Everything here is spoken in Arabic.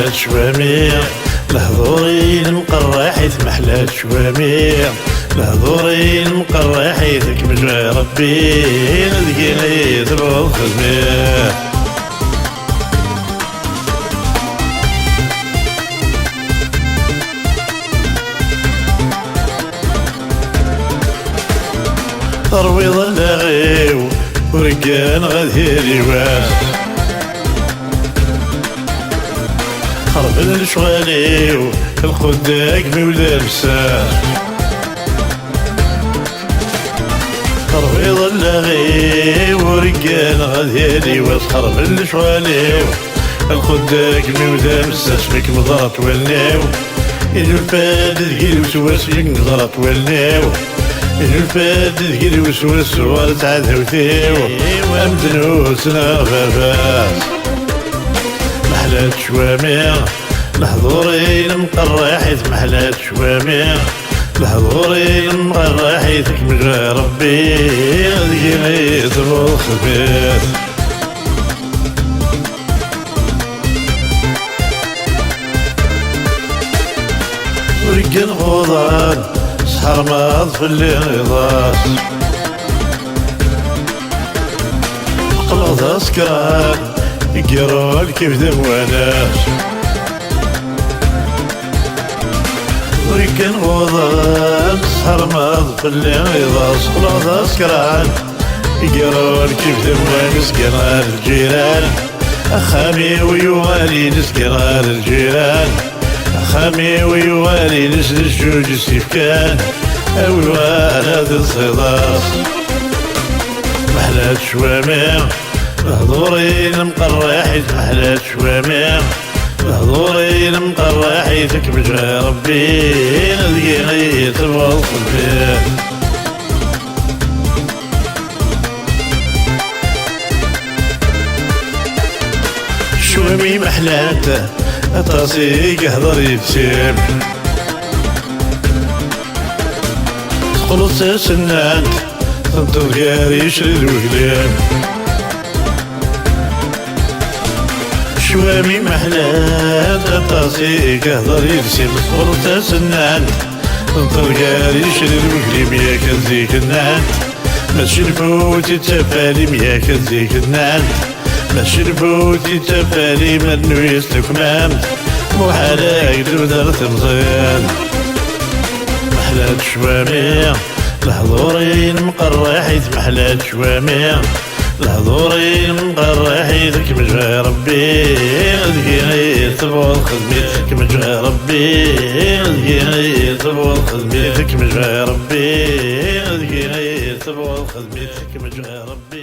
محلات شوامي الهضوري المقرع حيث محلات شوامي الهضوري المقرع حيث كمل ربي نذكي تبغى الخدمة ترويض اللاغيو ورقان غادي واس خرب الشغاليو الخداك مولى المسار ترويض اللاغيو ورقان غادي واس خرب الشغاليو الخداك مولى المسار فيك مضرات والناو إذا الفاد ذكي الوسواس يك مضرات والناو الفاد ذكي الوسواس وارتعد هوثيو وامدنوس نغفافاس محلات شوامي الهضوري المقرع حيث محلات شوامي الهضوري المقرع حيث كمل ربي ذكي غيث الخبيث ورقن غوضان سحر ماض في الانغضاس قلوض اسكران يقرون كيف دمواناس ورقن غوضان سحر ماض في الانغضاس قلوض اسكران يقرون كيف دمواناس قرار الجيران أخامي ويوالي نسقرار الجيران خامي ويوالي نسل الجوج السيفكان أوان هذا الصيداس محلات شوامي الهضوري المقرع حيث محلات شوامي الهضوري المقرع حيث كمل ربي نذكي غيث الخبيث شوامي محلاته أطاسيك هضر يبسم تقلص سنان تنطر غير يشرد وقلام شوامي محلات أطاسيك هضر يبسم تقلص سنان تنطر غير يشرد وقلام يا كذيك النان ماشي الفوت يتفالي يا كذيك النان ماشي الفوت يتفالي منو يستكمام وحالاك دودرت مزيان محلات شوامي الهضوري المقرع حيث محلات شوامي الهضوري المقرع حيث كمل ربي ذكي غيث تبغى الخدمة كمل ربي ذكي غيث تبغى الخدمة كمل ربي ذكي غيث تبغى الخدمة كمل ربي